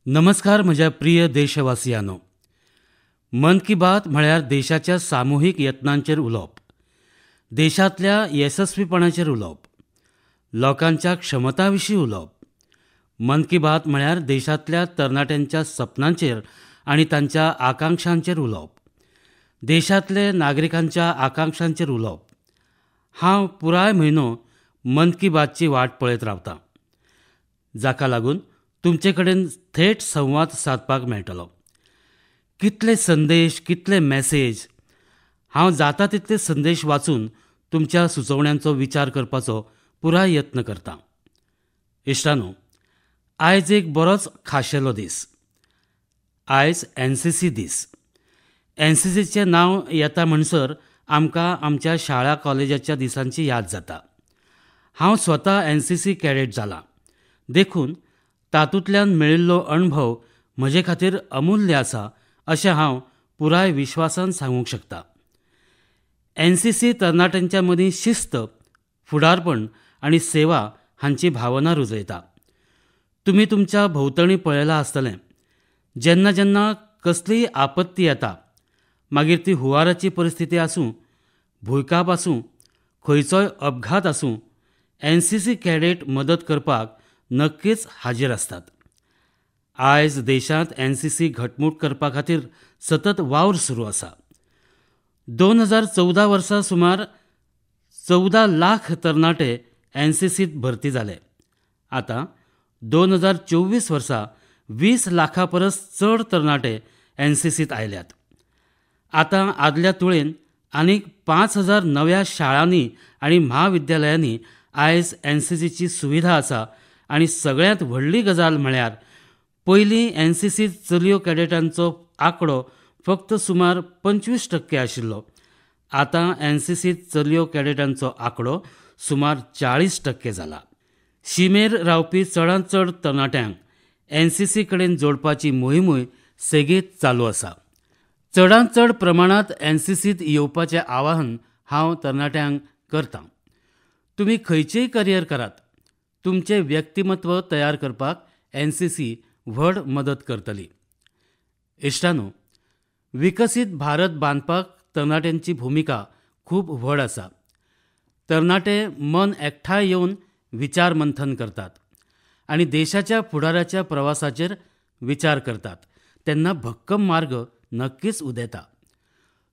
नमस्कार म्हज्या प्रिय देशवासियांनो. मन की बात म्हळ्यार देशाच्या सामुहीक यत्नांचेर उलोवप, देशांतल्या येसस्वीपणाचेर उलोवप, लोकांच्या क्षमतां विशीं उलोवप. मन की बात म्हळ्यार देशांतल्या तरणाट्यांच्या सपनांचेर आनी तांच्या आकांक्षांचेर उलोवप, देशांतले नागरिकांच्या आकांक्षांचेर उलोवप. हांव पुराय म्हयनो मन की बातची वाट पळयत रावतां, जाका लागून तुमचे कडेन थेट संवाद सादपाक मेळटलो. कितले संदेश, कितले मॅसेज. हांव जाता तितले संदेश वाचून तुमच्या सुचोवण्यांचो विचार करपाचो पुराय यत्न करतां. इश्टांनो, आयज एक बरोच खाशेलो दीस. आयज एनसीसी दीस. एनसीसीचें नांव येता म्हणसर आमकां आमच्या शाळा कॉलेजाच्या दिसांची याद जाता. हांव स्वता एनसीसी कॅडेट जालां, देखून तातूंतल्यान मेळिल्लो अणभव म्हजे खातीर अमुल्य आसा अशें हांव पुराय विश्वासान सांगूंक शकतां. एनसीसी तरणाट्यांच्या मदीं शिस्त, फुडारपण आनी सेवा हांची भावना रुजयता. तुमी तुमच्या भोंवतणी पळयलां आसतलें, जेन्ना जेन्ना कसलीय आपत्ती येता, मागीर ती हुंवाराची परिस्थिती आसूं, भुंयकाप आसूं, खंयचोय अपघात आसूं, एनसीसी कॅडेट मदत करपाक नक्कीच हाजीर आसतात. आयज देशांत एनसीसी घटमूट करपा खातीर सतत वावर सुरू आसा. 2014 वर्सा सुमार 14 लाख तरणाटे एनसीसीत भरती जाले. आतां 2024 वर्सा 20 लाखा परस चड तरणाटे एनसीसीत आयल्यात. आतां आदल्या तुळेन आनीक 5000 नव्या शाळांनी आनी म्हाविद्यालयांनी आयज एनसीसीची सुविधा आसा. आनी सगळ्यांत व्हडली गजाल म्हळ्यार पयलीं एनसीसी चलयो कॅडेटांचो आंकडो फक्त सुमार 25% आशिल्लो. आतां एनसीसी चलयो कॅडेटांचो आंकडो सुमार 40% जाला. शिमेर रावपी चडांत चड तरणाट्यांक एनसीसी कडेन जोडपाची मोहीमूय सेगीत चालू आसा. चडांत चड प्रमाणांत एनसीसीत येवपाचें आवाहन हांव तरणाट्यांक करतां. तुमी खंयचेय करियर करात, तुमचें व्यक्तिमत्व तयार करपाक एनसीसी व्हड मदत करतली. इश्टांनो, विकसीत भारत बांदपाक तरणाट्यांची भुमिका खूब व्हड आसा. तरणाटे मन एकठांय येवन विचार मंथन करतात आनी देशाच्या फुडाराच्या प्रवासाचेर विचार करतात तेन्ना भक्कम मार्ग नक्कीच उदेता.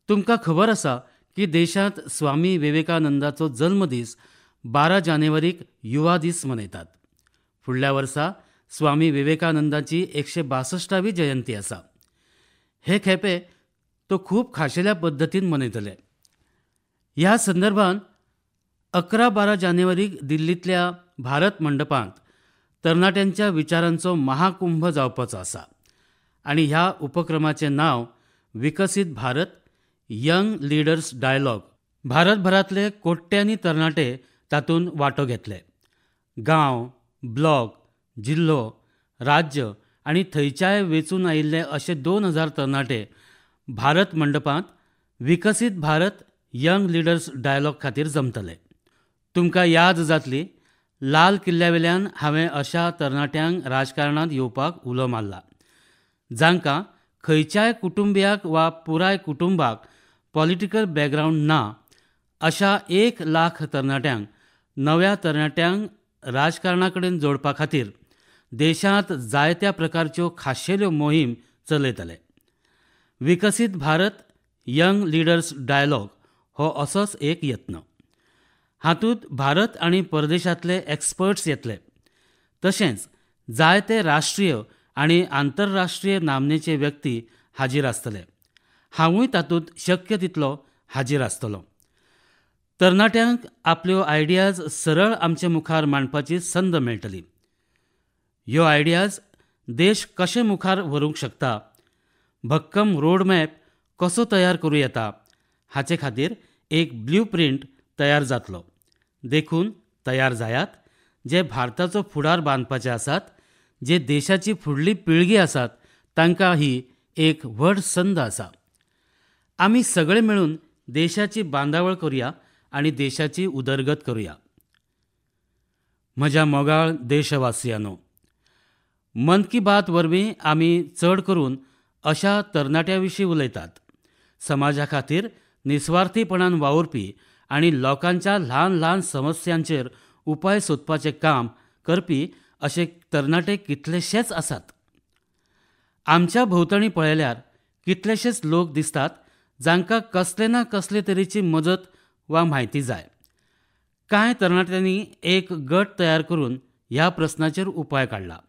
तुमकां खबर आसा की देशांत स्वामी विवेकानंदाचो जल्मदीस 12 जानेवारीक युवा दीस मनयतात. फुडल्या वर्सा स्वामी विवेकानंदाची 162वी जयंती आसा. हे खेपे तो खूब खाशेल्या पद्दतीन मनयतले. ह्या संदर्भांत 11-12 जानेवारीक दिल्लींतल्या भारत मंडपांत तरणाट्यांच्या विचारांचो महाकुंभ जावपाचो आसा आनी ह्या उपक्रमाचें नांव विकसीत भारत यंग लिडर्स डायलॉग. भारतभरांतले कोट्यांनी तरणाटे तातूंत वांटो घेतले. गांव, ब्लॉक, जिल्लो, राज्य आनी थंयच्याय वेंचून आयिल्ले अशे 2000 तरणाटे भारत मंडपांत विकसीत भारत यंग लिडर्स डायलॉग खातीर जमतले. तुमकां याद जातली, लाल किल्ल्यावेल्यान हांवें अशा तरणाट्यांक राजकारणांत येवपाक उलो मारला, जांकां खंयच्याय कुटुंबियाक वा पुराय कुटुंबाक पॉलिटिकल बॅकग्रावंड ना अशा 1 लाख तरणाट्यांक नव्या तरणाट्यांक राजकारणा कडेन जोडपा खातीर देशांत जायत्या प्रकारच्यो खाशेल्यो मोहीम चलयतले. विकसीत भारत यंग लिडर्स डायलॉग हो असोच एक यत्न. हातूंत भारत आनी परदेशांतले एक्सपर्ट्स येतले, तशेंच जायते राष्ट्रीय आनी आंतरराष्ट्रीय नामनेचे व्यक्ती हाजीर आसतले. हांवूय तातूंत शक्य तितलो हाजीर आसतलों. तरणाट्यांक आपल्यो आयडियाज सरळ आमचे मुखार मांडपाची संद मेळटली. ह्यो आयडियाज देश कशे मुखार व्हरूंक शकता, भक्कम रोडमॅप कसो तयार करूं येता हाचे खातीर एक ब्ल्यूप्रिंट तयार जातलो. देखून तयार जायात. जे भारताचो फुडार बांदपाचे आसात, जे देशाची फुडली पिळगी आसात, तांकां ही एक व्हड संद आसा. आमी सगळे मेळून देशाची बांदावळ करुया आनी देशाची उदरगत करुया. म्हज्या मोगाळ देशवासियांनो, मन की बात वरवीं आमी चड करून अशा तरणाट्या विशीं उलयतात, समाजा खातीर निस्वार्थीपणान वावुरपी आनी लोकांच्या ल्हान ल्हान समस्यांचेर उपाय सोदपाचें काम करपी अशे तरणाटे कितलेशेच आसात. आमच्या भोंवतणी पळयल्यार कितलेशेच लोक दिसतात जांकां कसले ना कसले तरेची मजत वा म्हायती जाय. कांय तरणाट्यांनी एक गट तयार करून ह्या प्रस्नाचेर उपाय काडला.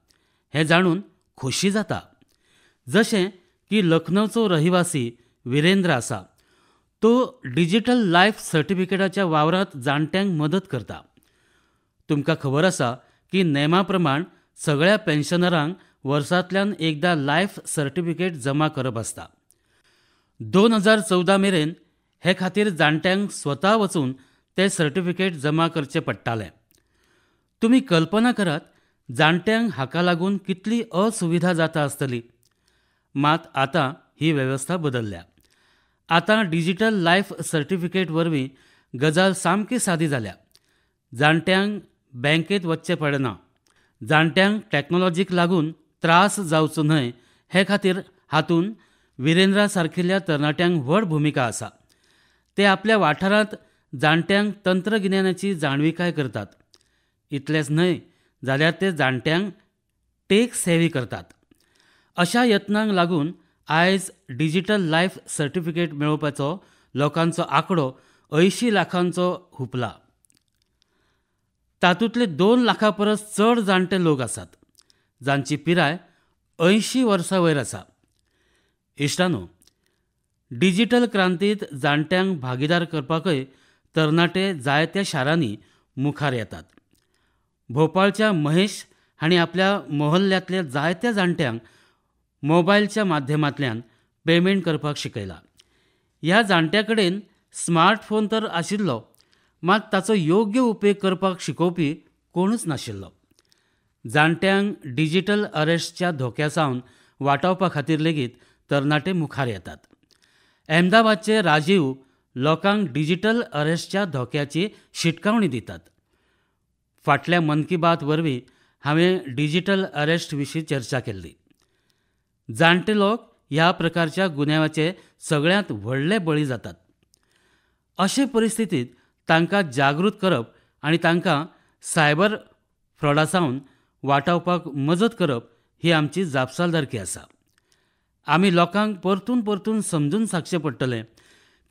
हें जाणून खोशी जाता. जशें की लखनौचो रहिवासी विरेंद्र आसा, तो डिजिटल लायफ सर्टिफिकेटाच्या वावरांत जाणट्यांक मदत करता. तुमकां खबर आसा की नेमा प्रमाण सगळ्या पेन्शनरांक वर्सांतल्यान एकदां लायफ सर्टिफिकेट जमा करप आसता. 2014 मेरेन हे खातीर जाणट्यांक स्वता वचून तें सर्टिफिकेट जमा करचें पडटालें. तुमी कल्पना करात जाणट्यांक हाका लागून कितली असुविधा जाता आसतली. मात आतां ही वेवस्था बदल्ल्या. आतां डिजिटल लायफ सर्टिफिकेट वरवीं गजाल सामकी सादी जाल्या. जाणट्यांक बँकेत वचचें पडना. जाणट्यांक टॅक्नॉलॉजीक लागून त्रास जावचो न्हय हे खातीर हातूंत विरेंद्रा सारकिल्ल्या तरणाट्यांक व्हड भुमिका आसा. ते आपल्या वाठारांत जाणट्यांक तंत्रगिन्यानाची जाणविकाय करतात. इतलेंच न्हय जाल्यार ते जाणट्यांक टेक सेवी करतात. अशा यत्नांक लागून आयज डिजिटल लायफ सर्टिफिकेट मेळोवपाचो लोकांचो आंकडो 80 लाखांचो हुंपला. तातूंतले 2 लाखां परस चड जाणटे लोक आसात जांची पिराय 80 वर्सां वयर आसा. इश्टानो, डिजिटल क्रांतींत जाणट्यांक भागीदार करपाकय तरणाटे जायत्या शारांनी मुखार येतात. भोपाळच्या महेश हांणी आपल्या मोहल्ल्यांतल्या जायत्या जाणट्यांक मोबायलच्या माध्यमांतल्यान पेमेंट करपाक शिकयला. ह्या जाणट्या कडेन स्मार्टफोन तर आशिल्लो, मात ताचो योग्य उपेग करपाक शिकोवपी कोणूच नाशिल्लो. जाणट्यांक डिजिटल अरेस्टच्या धोक्यासावन वाटावपा खातीर लेगीत तरणाटे मुखार येतात. अहमदाबादचे राजीव लोकांक डिजिटल अरेस्टच्या धोक्याची शिटकावणी दितात. फाटल्या मन की बात वरवीं हांवें डिजिटल अरेस्ट विशीं चर्चा केल्ली. जाणटे लोक ह्या प्रकारच्या गुन्यांवाचे सगळ्यांत व्हडले बळी जातात. अशे परिस्थितींत तांकां जागृत करप आनी तांकां सायबर फ्रॉडासावन वाटावपाक मजत करप ही आमची जापसालदारकी आसा. आमी लोकांक परतून परतून समजून सांगचें पडटलें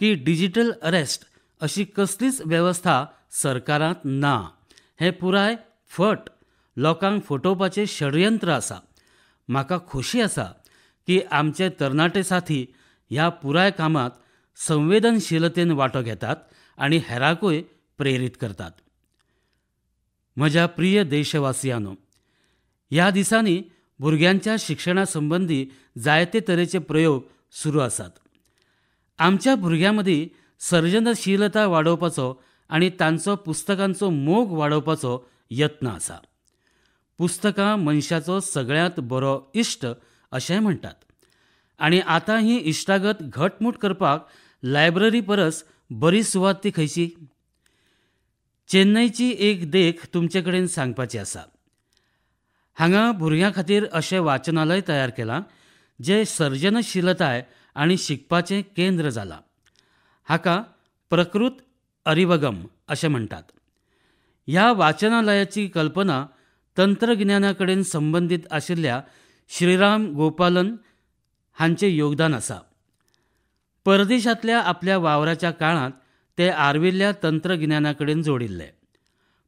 की डिजिटल अरेस्ट अशी कसलीच वेवस्था सरकारांत ना. हें पुराय फट लोकांक फटोवपाचें षडयंत्र आसा. म्हाका खोशी आसा की आमचे तरणाटे साथी ह्या पुराय कामांत संवेदनशीलतेन वांटो घेतात आनी हेरांकूय प्रेरीत करतात. म्हज्या प्रिय देशवासियांनो, ह्या दिसांनी भुरग्यांच्या शिक्षणा संबंदी जायते तरेचे प्रयोग सुरू आसात. आमच्या भुरग्यां मदीं सर्जनशीलता वाडोवपाचो आनी तांचो पुस्तकांचो मोग वाडोवपाचो यत्न आसा. पुस्तकां मनशाचो सगळ्यांत बरो इश्ट अशेंय म्हणटात. आनी आतां ही इश्टागत घटमूट करपाक लायब्ररी परस बरी सुवात ती खंयची? चेन्नईची एक देख तुमचे कडेन सांगपाची आसा. हांगा भुरग्यां खातीर अशें वाचनालय तयार केलां जें सर्जनशीलताय आनी शिकपाचें केंद्र जालां. हाका प्रकृत अरिवगम अशें म्हणटात. ह्या वाचनालयाची कल्पना तंत्रगिन्याना कडेन संबंदीत आशिल्ल्या श्रीराम गोपालन हांचें योगदान आसा. परदेशांतल्या आपल्या वावराच्या काळांत ते आर्विल्ल्या तंत्रगिन्याना कडेन जोडिल्ले.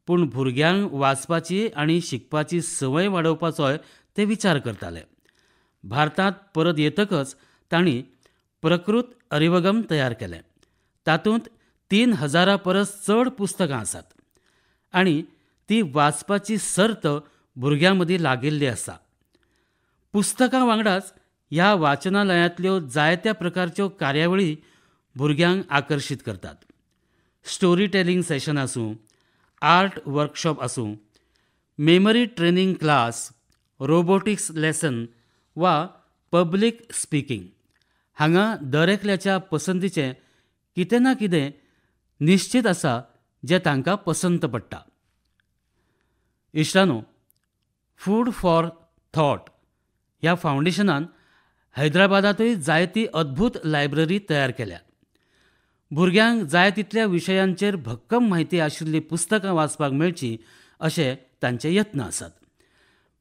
पूण भुरग्यांक वाचपाची आनी शिकपाची संवय वाडोवपाचोय ते विचार करताले. भारतांत परत येतकच तांणी प्रकृत अरिवगम तयार केलें. तातूंत 3000 परस चड पुस्तकां आसात आनी ती वाचपाची सर्त भुरग्यां मदीं लागिल्ली आसा. पुस्तकां वांगडाच ह्या वाचनालयांतल्यो जायत्या प्रकारच्यो कार्यावळी भुरग्यांक आकर्शीत करतात. स्टोरी टेलिंग सेशन आसूं, आर्ट वर्कशॉप आसूं, memory training class, robotics lesson वा पब्लीक स्पिकींग. हांगा दरेकल्याच्या पसंतीचें कितें ना कितें निश्चित आसा जें तांकां पसंत पडटा. इश्टानो, फूड फॉर थॉट ह्या फावंडेशनान हैदराबादातूय जायती अद्भुत लायब्ररी तयार केल्या. भुरग्यांक जाय तितल्या विशयांचेर भक्कम म्हायती आशिल्ली पुस्तकां वाचपाक मेळची अशे तांचे यत्न आसात.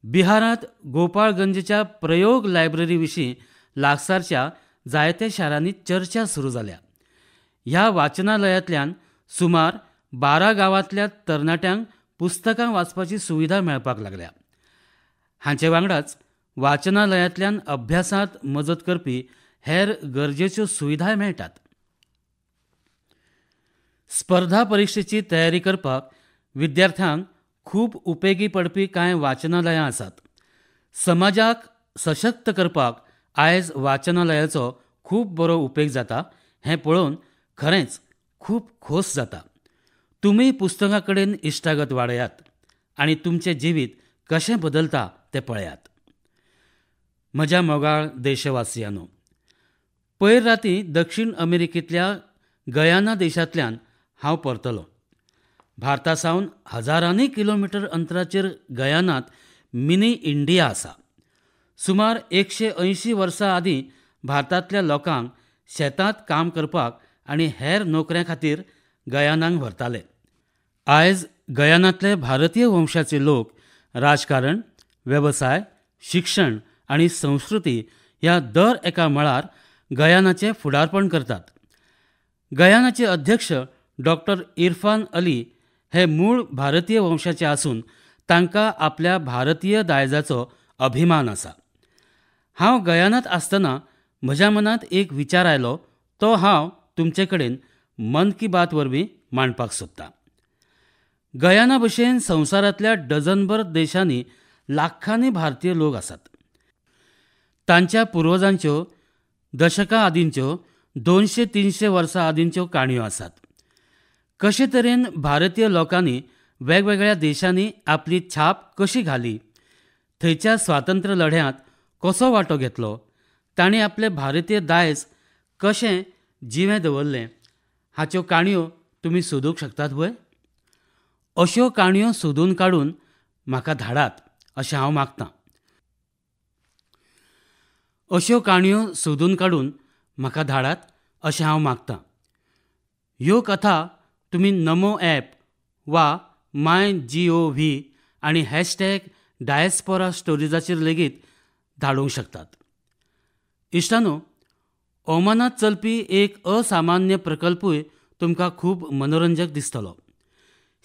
बिहारांत गोपाळगंजच्या प्रयोग लायब्ररी विशीं लागसारच्या जायत्या शारांनी चर्चा सुरू जाल्या. ह्या वाचनालयांतल्यान सुमार 12 गांवांतल्या तरणाट्यांक पुस्तकां वाचपाची सुविधा मेळपाक लागल्या. हांचे वांगडाच वाचनालयांतल्यान अभ्यासांत मजत करपी हेर गरजेच्यो सुविधाय मेळटात. स्पर्धा परीक्षेची तयारी करपाक विद्यार्थ्यांक खूब उपेगी पडपी कांय वाचनालयां आसात. समाजाक सशक्त करपाक आयज वाचनालयाचो खूब बरो उपेग जाता हें पळोवन खरेंच खूब खोस जाता. तुमी पुस्तकां कडेन इश्टागत वाडयात आनी तुमचें जिवीत कशें बदलता तें पळयात. म्हज्या मोगाळ देशवासियांनो, पयर राती दक्षिण अमेरिकेंतल्या गयाना देशांतल्यान हांव परतलों. भारतासावन हजारांनी किलोमीटर अंतराचेर गयानांत मिनी इंडिया आसा. सुमार 180 वर्सां आदीं भारतांतल्या लोकांक शेतांत काम करपाक आनी हेर नोकऱ्यां खातीर गयानांक व्हरताले. आयज गयानांतले भारतीय वंशाचे लोक राजकारण, वेवसाय, शिक्षण आनी संस्कृती ह्या दर एका मळार गयानाचें फुडारपण करतात. गयानाचे अध्यक्ष डॉक्टर इरफान अली हे मूळ भारतीय वंशाचे आसून तांकां आपल्या भारतीय दायजाचो अभिमान आसा. हांव गयानांत आसतना म्हज्या मनांत एक विचार आयलो, तो हांव तुमचे कडेन मन की बात वरवीं मांडपाक सोदतां. गयाना भशेन संवसारांतल्या डझनभर देशांनी लाखांनी भारतीय लोक आसात. तांच्या पुर्वजांच्यो दशकां आदींच्यो 200-300 वर्सां आदींच्यो काणयो आसात. कशे तरेन भारतीय लोकांनी वेगवेगळ्या देशांनी आपली छाप कशी घाली, थंयच्या स्वातंत्र्य लढ्यांत कसो वांटो घेतलो, तांणी आपले भारतीय दायज कशें जिवें दवरलें, हाच्यो काणयो तुमी सोदूंक शकतात वय. अश्यो काणयो सोदून काडून म्हाका धाडात अशें हांव मागतां. अश्यो काणयो सोदून काडून म्हाका धाडात अशें हांव मागतां. ह्यो कथा तुमी नमो ॲप वा MyGov आनी #डायस्पोरा स्टोरीजाचेर लेगीत धाडूंक शकतात. इश्टानो, ओमानांत चलपी एक असामान्य प्रकल्पूय तुमकां खूब मनोरंजक दिसतलो.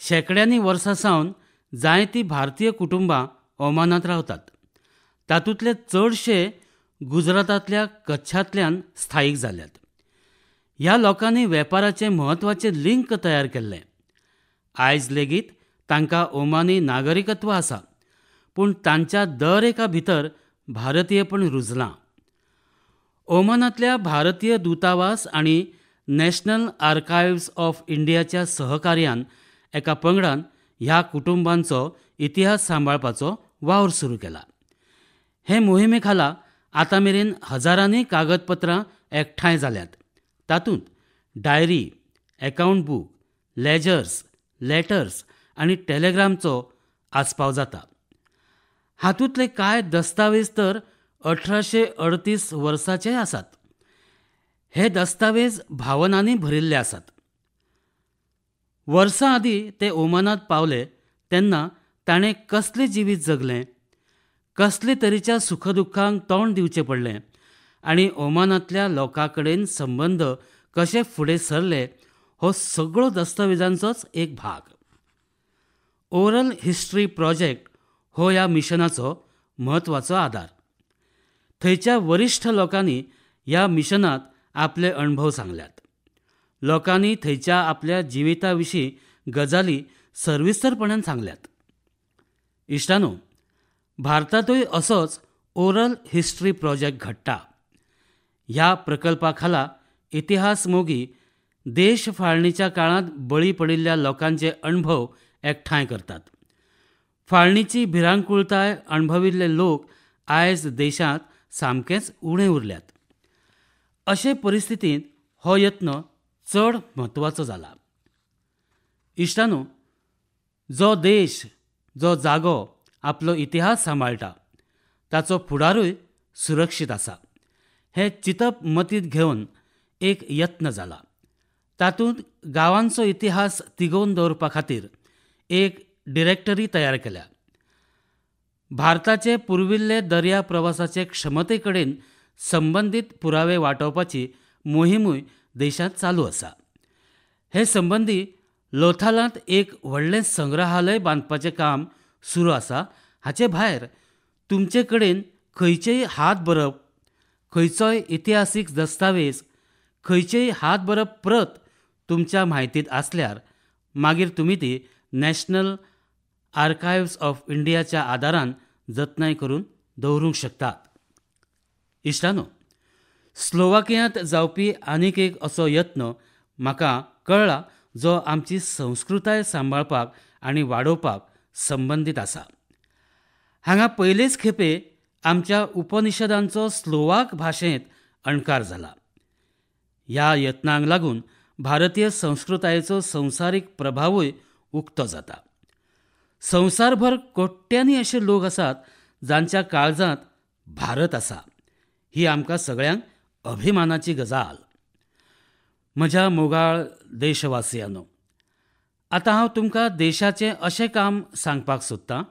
शेकड्यांनी वर्सां सावन जायतीं भारतीय कुटुंबां ओमानांत रावतात. तातूंतले चडशे गुजरातांतल्या कच्छांतल्यान स्थायीक जाल्यात. ह्या लोकांनी वेपाराचे म्हत्वाचे लिंक तयार केल्ले. आयज लेगीत तांकां ओमानी नागरिकत्व आसा, पूण तांच्या दर एका भितर भारतीयपण रुजलां. ओमानांतल्या भारतीय दूतावास आनी नॅशनल आर्कायव्ज ऑफ इंडियाच्या सहकार्यान एका पंगडान ह्या कुटुंबांचो इतिहास सांबाळपाचो वावर सुरू केला. हे मोहिमे खाला आतां मेरेन हजारांनी कागदपत्रां एकठांय जाल्यात. तातूंत diary, account book, ledgers, letters आनी टेलिग्रामचो आस्पाव जाता. हातूंतले कांय दस्तावेज तर 1838 वर्साचे आसात. हे दस्तावेज भावनांनी भरिल्ले आसात. वर्सां आदीं ते ओमानांत पावले तेन्ना ताणें कसलें जिवीत जगलें, कसले तरेच्या सुखदुख्खांक तोंड दिवचें पडलें आनी ओमानांतल्या लोकां कडेन संबंद कशे फुडें सरले, हो सगळो दस्तावेजांचोच एक भाग. ओरल हिस्ट्री प्रोजेक्ट हो ह्या मिशनाचो म्हत्वाचो आधार. थंयच्या वरिश्ठ लोकांनी ह्या मिशनांत आपले अणभव सांगल्यात. लोकांनी थंयच्या आपल्या जिविता विशीं गजाली सर्विस्तरपणान सांगल्यात. इश्टानो, भारतांतूय असोच ओरल हिस्ट्री प्रोजेक्ट घडटा. ह्या प्रकल्पा खाला इतिहास मोगी देश फाळणीच्या काळांत बळी पडिल्ल्या लोकांचे अणभव एकठांय करतात. फाळणीची भिरांकूळताय अणभविल्ले लोक आयज देशांत सामकेच उणे उरल्यात. अशे परिस्थितींत हो यत्न चड म्हत्वाचो जाला. इश्टानो, जो देश, जो जागो आपलो इतिहास सांबाळटा, ताचो फुडारूय सुरक्षीत आसा हें चिंतप मतींत घेवन एक यत्न जाला. तातूंत गांवांचो इतिहास तिगोवन दवरपा खातीर एक डिरेक्टरी तयार केल्या. भारताचे पुर्विल्ले दर्या प्रवासाचे क्षमते कडेन संबंदीत पुरावे वांटोवपाची मोहीमूय देशांत चालू आसा. हे संबंदी लोथालांत एक व्हडलें संग्रहालय बांदपाचें काम सुरू आसा. हाचे भायर तुमचे कडेन खंयचेय हात बरप, खंयचोय इतिहासीक दस्तावेज, खंयचेय हात बरप प्रत तुमच्या म्हायतीत आसल्यार मागीर तुमी ती नॅशनल आर्कायव्ज ऑफ इंडियाच्या आदारान जतनाय करून दवरूंक शकतात. इश्टानो, स्लोवाकियांत जावपी आनीक एक असो यत्न म्हाका कळ्ळा जो आमची संस्कृताय सांबाळपाक आनी वाडोवपाक संबंदीत आसा. हांगा पयलेच खेपे आमच्या उपनिशदांचो स्लोवाक भाशेंत अणकार जाला. ह्या यत्नांक लागून भारतीय संस्कृतायेचो संवसारीक प्रभावूय उक्तो जाता. संवसारभर कोट्यांनी अशे लोक आसात जांच्या काळजांत भारत आसा. ही आमकां सगळ्यांक अभिमानाची गजाल. म्हज्या मोगाळ देशवासियांनो, आतां हांव तुमकां देशाचें अशें काम सांगपाक सोदतां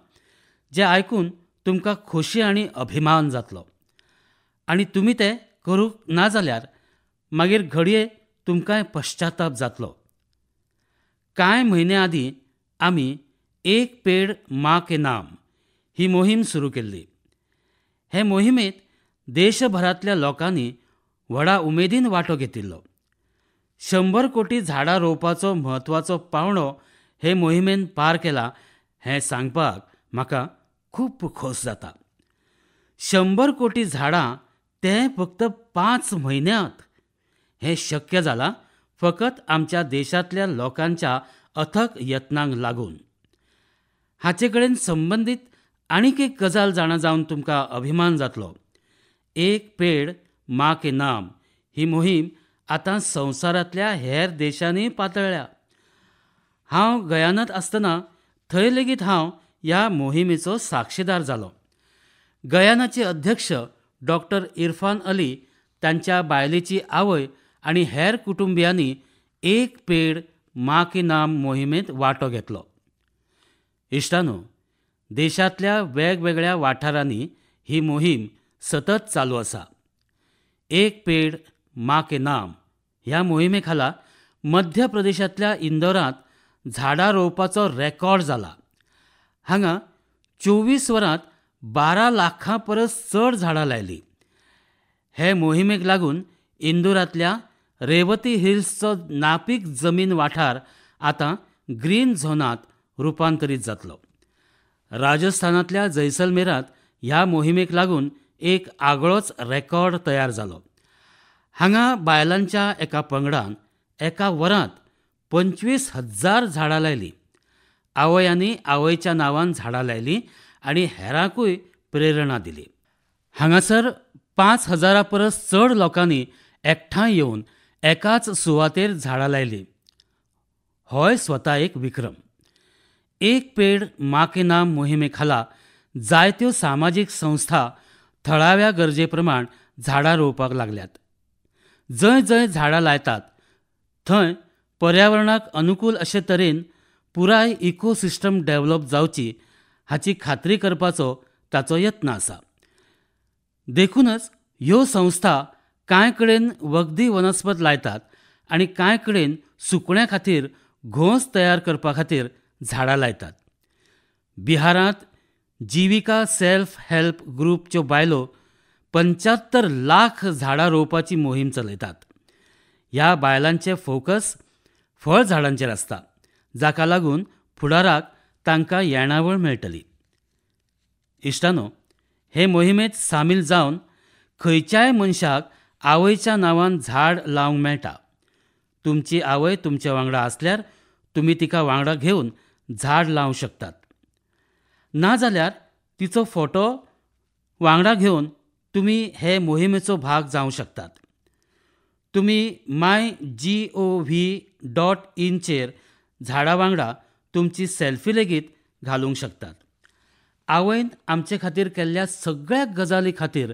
जें आयकून तुमकां खोशी आनी अभिमान जातलो. आनी तुमी तें करूंक ना जाल्यार मागीर घडये तुमकांय पश्चाताप जातलो. कांय म्हयने आदीं आमी एक पेड माँ के नाम ही मोहीम सुरू केल्ली. हे मोहिमेंत देशभरांतल्या लोकांनी व्हडा उमेदीन वांटो घेतिल्लो. 100 कोटी झाडां रोवपाचो म्हत्वाचो पावंडो हे मोहिमेन पार केला हें सांगपाक म्हाका खूब खोस जाता. 100 कोटी झाडां तें फक्त 5 म्हयन्यांत. हें शक्य जालां फकत आमच्या देशांतल्या लोकांच्या अथक यत्नांक लागून. हाचे कडेन संबंदीत आनीक एक गजाल जाणा जावन तुमकां अभिमान जातलो. एक पेड माँ के नाम ही मोहीम आतां संवसारांतल्या हेर देशांनी पातळ्ळ्या. हांव गयानांत आसतना थंय लेगीत हांव ह्या मोहिमेचो साक्षीदार जालो. गयानाचे अध्यक्ष डॉक्टर इरफान अली तांच्या बायलेची आवय आनी हेर कुटुंबियांनी एक पेड माँ के नाम मोहिमेंत वांटो घेतलो. इश्टानो, देशांतल्या वेगवेगळ्या वाठारांनी ही मोहीम सतत चालू आसा. एक पेड माँ के नाम ह्या मोहिमे खाला मध्य प्रदेशांतल्या इंदोरांत झाडां रोवपाचो रेकॉर्ड जाला. हांगा 24 वरांत 12 लाखां परस चड झाडां लायलीं. हे मोहिमेक लागून इंदोरांतल्या रेवती हिल्सचो नापीक जमीन वाठार आतां ग्रीन झोनांत रुपांतरीत जातलो. राजस्थानांतल्या जैसलमेरांत ह्या मोहिमेक लागून एक आगळोच रेकॉर्ड तयार जालो. हांगा बायलांच्या एका पंगडान एका वरांत 25,000 झाडां लायलीं. आवयांनी आवयच्या नांवान झाडां लायलीं आनी हेरांकूय प्रेरणा दिली. हांगासर 5,000 परस चड लोकांनी एकठांय येवन एकाच सुवातेर झाडां लायलीं. होय स्वता एक विक्रम. एक पेड माँ के नाम मोहिमे खाला जायत्यो सामाजीक संस्था थळाव्या गरजे प्रमाण झाडां रोवपाक लागल्यात. जंय जंय झाडां लायतात थंय पर्यावरणाक अनुकूल अशे तरेन पुराय इकोसिस्टम डेव्हलप जावची हाची खात्री करपाचो ताचो यत्न आसा. देखूनच ह्यो संस्था कांय कडेन वखदी वनस्पत लायतात आनी कांय कडेन सुकण्यां खातीर घोंस तयार करपा खातीर झाडां लायतात. बिहारांत जिविका सेल्फ हेल्प ग्रुपच्यो बायलो 75 लाख झाडां रोवपाची मोहीम चलयतात. ह्या बायलांचे फोकस फळ झाडांचेर आसता, जाका लागून फुडाराक तांकां येणावळ मेळटली. इश्टानो, हे मोहिमेंत सामील जावन खंयच्याय मनशाक आवयच्या नांवान झाड लावंक मेळटा. तुमची आवय तुमचे वांगडा आसल्यार तुमी तिका वांगडा घेवन झाड लावंक शकतात. नाजाल्यार तिचो फोटो वांगडा घेवन तुमी हे मोहिमेचो भाग जावंक शकतात. तुमी mygov.in चेर झाडां वांगडा तुमची सेल्फी लेगीत घालूंक शकतात. आवयन आमचे खातीर केल्ल्या सगळ्या गजाली खातीर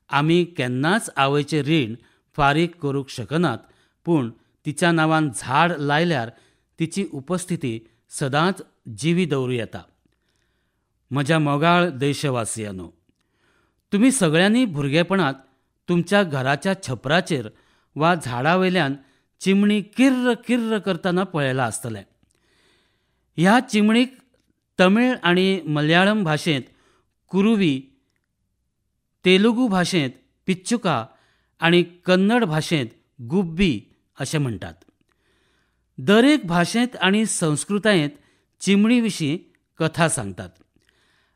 आमी केन्नाच आवयचें रीण फारीक करूंक शकनात, पूण तिच्या नांवान झाड लायल्यार तिची उपस्थिती सदांच जिवी दवरूं येता. म्हज्या मोगाळ देशवासियांनो, तुमी सगळ्यांनी भुरगेपणांत तुमच्या घराच्या छपराचेर वा झाडावयल्यान चिमणी किर्र किर्र करतना पळयलां आसतलें. ह्या चिमणीक तमीळ आनी मल्याळम भाशेंत कुरुवी, तेलुगू भाशेंत पिच्चुका आनी कन्नड भाशेंत गुब्बी अशें म्हणटात. दरेक भाशेंत आनी संस्कृतायेंत चिमणी विशीं कथा सांगतात.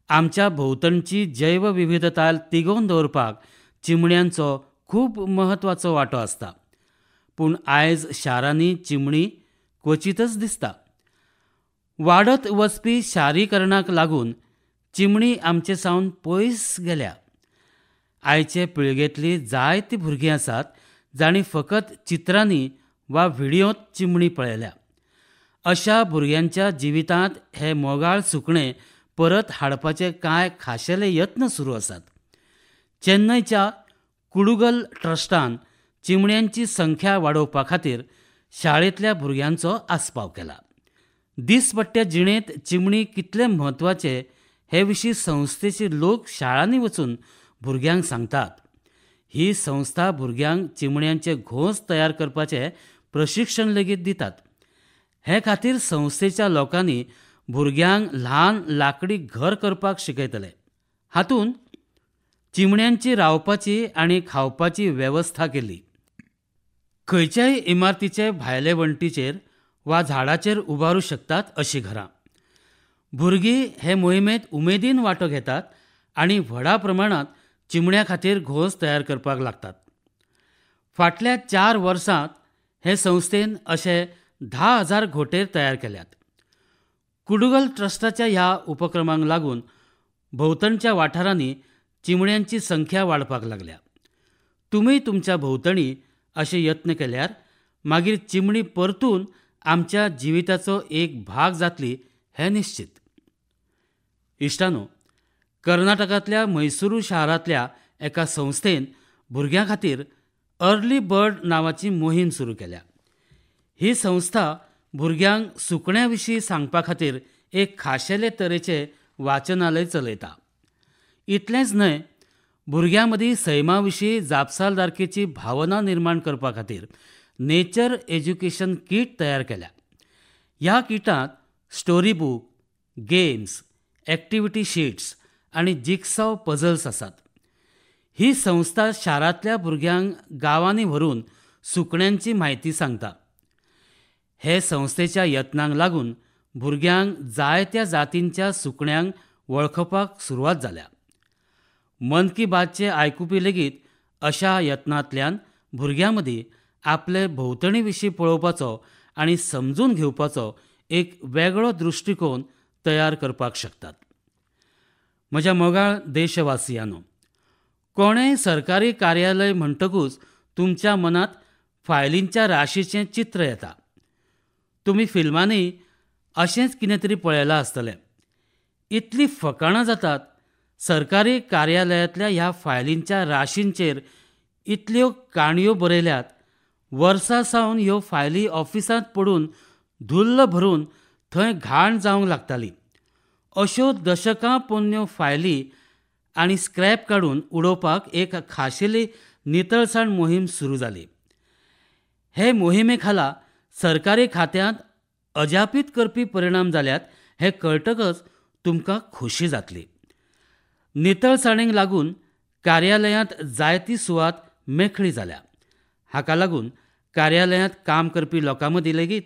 आमच्या भोंवतणची जैवविविधताय तिगोवन दवरपाक चिमण्यांचो खूब महत्वाचो वांटो आसता. पूण आयज शारांनी चिमणी क्वचितच दिसता. वाडत वचपी शारीकरणाक लागून चिमणी आमचे सावन पयस गेल्या. आयचे पिळगेंतली जायतीं भुरगीं आसात जाणीं फकत चित्रांनी वा व्हिडियोंत चिमणी पळयल्या. अशा भुरग्यांच्या जिवितांत हे मोगाळ सुकणें परत हाडपाचे कांय खाशेले यत्न सुरू आसात. चेन्नयच्या कुडुगल ट्रस्टान चिमण्यांची संख्या वाडोवपा खातीर शाळेंतल्या भुरग्यांचो आस्पाव केला. दिसपट्ट्या जिणेंत चिमणी कितले म्हत्वाचे हे विशीं संस्थेचे लोक शाळांनी वचून भुरग्यांक सांगतात. ही संस्था भुरग्यांक चिमण्यांचे घोंस तयार करपाचे प्रशिक्षण लेगीत दितात. हे खातीर संस्थेच्या लोकांनी भुरग्यांक ल्हान लाकडी घर करपाक शिकयतले. हातूंत चिमण्यांची रावपाची आनी खावपाची वेवस्था केली. खंयच्याय इमारतीचे भायले वण्टीचेर वा झाडाचेर उबारूं शकतात अशीं घरां. भुरगीं हे मोहिमेंत उमेदीन वांटो घेतात आनी व्हडा प्रमाणांत चिमण्यां खातीर घोंस तयार करपाक लागतात. फाटल्या 4 वर्सांत हे संस्थेन अशे 10,000 घोंटेर तयार केल्यात. कुडुगल ट्रस्टाच्या ह्या उपक्रमांक लागून भोंवतणच्या वाठारांनी चिमण्यांची संख्या वाडपाक लागल्या. तुमीय तुमच्या भोंवतणी अशे यत्न केल्यार मागीर चिमणी परतून आमच्या जिविताचो एक भाग जातली हें निश्चित. इश्टानो, कर्नाटकांतल्या मैसूरू शारांतल्या एका संस्थेन भुरग्यां खातीर अर्ली बर्ड नांवाची मोहीम सुरू केल्या. ही संस्था भुरग्यांक सुकण्यां विशीं सांगपा खातीर एक खाशेले तरेचें वाचनालय चलयता. इतलेंच न्हय, भुरग्यां मदीं सैमा विशीं जापसालदारकेची भावना निर्माण करपा खातीर नेचर एज्युकेशन किट तयार केल्या. ह्या किटांत story book, games, activity sheets आनी जिक्सॉ पझल्स आसात. ही संस्था शारांतल्या भुरग्यांक गांवांनी व्हरून सुकण्यांची म्हायती सांगता. हे संस्थेच्या यत्नांक लागून भुरग्यांक जायत्या जातींच्या सुकण्यांक वळखपाक सुरवात जाल्या. मन की बातचे आयकुपी लेगीत अशा यत्नांतल्यान भुरग्यां मदीं आपले भोंवतणी विशीं पळोवपाचो आनी समजून घेवपाचो एक वेगळो दृश्टिकोन तयार करपाक शकतात. म्हज्या मोगाळ देशवासियांनो, कोणेय सरकारी कार्यालय म्हणटकूच तुमच्या मनांत फायलींच्या राशीचें चित्र येता. तुमी फिल्मांनी अशेंच कितें तरी पळयलां आसतलें. इतलीं फकाणां जातात. सरकारी कार्यालयांतल्या ह्या फायलींच्या राशींचेर इतल्यो काणयो बरयल्यात. वर्सां सावन ह्यो फायली ऑफिसांत पडून धुल्ल भरून थंय घाण जावंक लागताली. अश्यो दशकां पोरण्यो फायली आनी स्क्रॅप काडून उडोवपाक एक खाशेली नितळसाण मोहीम सुरू जाली. हे मोहिमे खाला सरकारी खात्यांत अजापीत करपी परिणाम जाल्यात हें कळटकच तुमकां खोशी जातली. नितळसाणेक लागून कार्यालयांत जायती सुवात मेखळी जाल्या. हाका लागून कार्यालयांत काम करपी लोकां मदीं लेगीत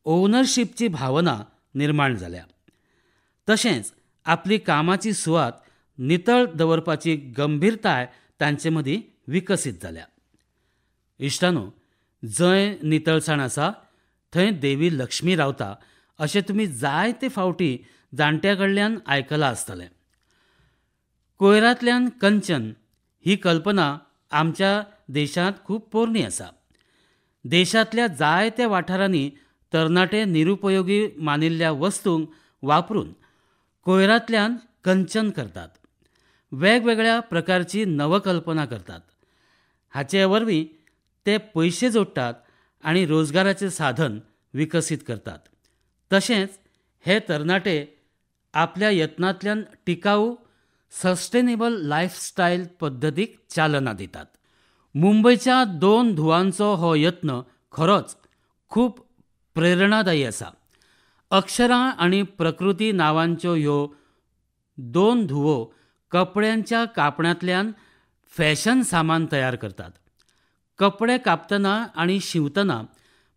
ओनरशिपची भावना निर्माण जाल्या. तशेंच आपली कामाची सुवात नितळ दवरपाची गंभीरताय तांचे मदीं विकसीत जाल्या. इश्टानो, जंय नितळसाण आसा थंय देवी लक्ष्मी रावता अशें तुमी जायते फावटी जाणट्यां कडल्यान आयकलां आसतलें. कोयरांतल्यान कंचन ही कल्पना आमच्या देशांत खूब पोरणी आसा. देशांतल्या जायत्या वाठारांनी तरणाटे निरुपयोगी मानिल्ल्या वस्तूंक वापरून कोयरांतल्यान कंचन करतात. वेगवेगळ्या प्रकारची नवकल्पना करतात. हाचे वरवीं ते पयशे जोडटात आनी रोजगाराचें साधन विकसीत करतात. तशेंच हे तरणाटे आपल्या यत्नांतल्यान टिकाऊ सस्टेनेबल लायफस्टायल पद्दतीक चालना दितात. मुंबयच्या 2 धुवांचो हो यत्न खरोच खूब प्रेरणादायी आसा. अक्षरा आनी प्रकृती नांवांच्यो ह्यो 2 धुवो कपड्यांच्या कापणांतल्यान फॅशन सामान तयार करतात. कपडे कापतना आनी शिंवतना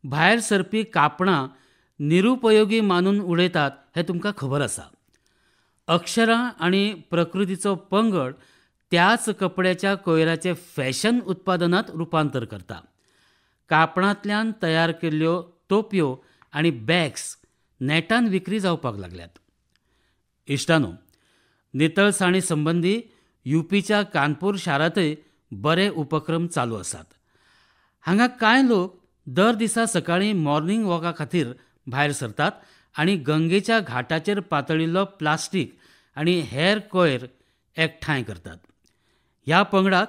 भायर सरपी कापणां निरुपयोगी मानून उडयतात हें तुमकां खबर आसा. अक्षरा आनी प्रकृतीचो पंगड त्याच कपड्याच्या कोयराचे फॅशन उत्पादनांत रुपांतर करता. कापणांतल्यान तयार केल्ल्यो टोपयो आनी बॅग्स नेटान विक्री जावपाक लागल्यात. इश्टानो, नितळसाणी संबंदी यूपीच्या कानपूर शारांतय बरे उपक्रम चालू आसात. हांगा कांय लोक दर दिसा सकाळीं मॉर्निंग वॉका खातीर भायर सरतात आनी गंगेच्या घाटाचेर पातळिल्लो प्लास्टीक आनी हेर कोयर एकठांय करतात. ह्या पंगडाक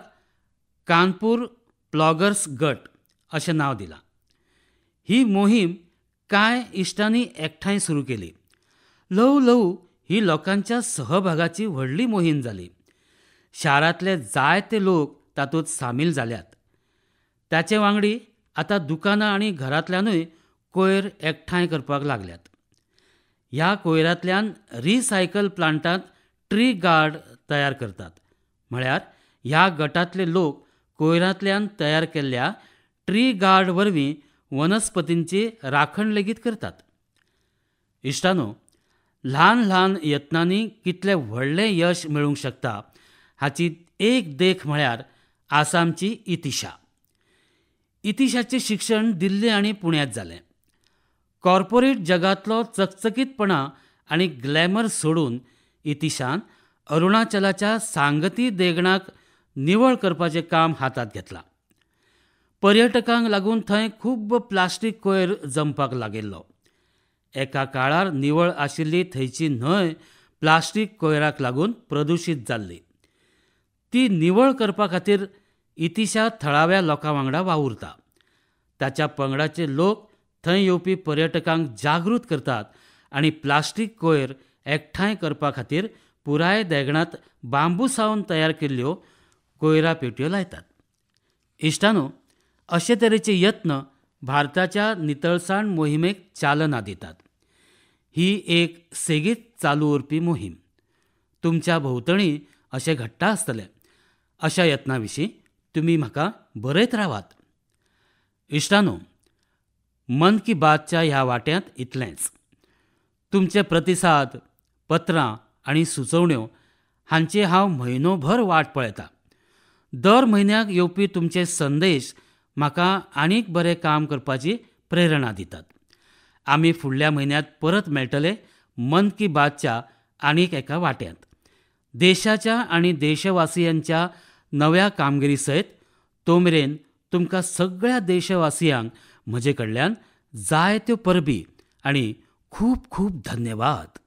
कानपूर प्लॉगर्स गट अशें नांव दिलां. ही मोहीम कांय इश्टांनी एकठांय सुरू केली. ल्हव ल्हव ही लोकांच्या सहभागाची व्हडली मोहीम जाली. शारांतले जायते लोक तातूंत सामील जाल्यात. ताचे वांगडी आतां दुकानां आनी घरांतल्यानूय कोयर एकठांय करपाक लागल्यात. ह्या कोयरांतल्यान रिसायकल प्लांटांत ट्री गार्ड तयार करतात. म्हळ्यार ह्या गटांतले लोक कोयरांतल्यान तयार केल्ल्या ट्री गार्ड वरवीं वनस्पतींची राखण लेगीत करतात. इश्टानो, ल्हान ल्हान यत्नांनी कितलें व्हडलें यश मेळूंक शकता हाची एक देख म्हळ्यार आसामची इतिशा. इतिशाचें शिक्षण दिल्ली आनी पुण्यांत जालें. कॉर्पोरेट जगांतलो चकचकीतपणा आनी ग्लॅमर सोडून इतिशान अरुणाचलाच्या सांगती देगणाक निवळ करपाचें काम हातांत घेतलां. पर्यटकांक लागून थंय खूब प्लास्टीक कोयर जमपाक लागिल्लो. एका काळार निवळ आशिल्ली थंयची न्हंय प्लास्टीक कोयराक लागून प्रदुशीत जाल्ली. ती निवळ करपा खातीर इतिशा थळाव्या लोकां वांगडा वावुरता. ताच्या पंगडाचे लोक थंय येवपी पर्यटकांक जागृत करतात आनी प्लास्टीक कोयर एकठांय करपा खातीर पुराय देगणांत बांबू सावन तयार केल्ल्यो कोयरा पेटयो लायतात. इश्टानो, अशे तरेचे यत्न भारताच्या नितळसाण मोहिमेक चालना दितात. ही एक सेगीत चालू उरपी मोहीम. तुमच्या भोंवतणी अशें घडटा आसतलें. अशा यत्नां विशीं तुमी म्हाका बरयत रावात. इश्टानो, मन की बातच्या ह्या वाट्यांत इतलेंच. तुमचे प्रतिसाद, पत्रां आनी सुचोवण्यो हांची हांव म्हयनोभर वाट पळयतां. दर म्हयन्याक येवपी तुमचे संदेश म्हाका आनीक बरें काम करपाची प्रेरणा दितात. आमी फुडल्या म्हयन्यांत परत मेळटले मन की बातच्या आनीक एका वाट्यांत. देशाच्या आनी देशवासियांच्या नव्या कामगिरी सयत तो मेरेन तुमकां सगळ्या देशवासियांक म्हजे कडल्यान जायत्यो परबी आनी खूब खूब धन्यवाद.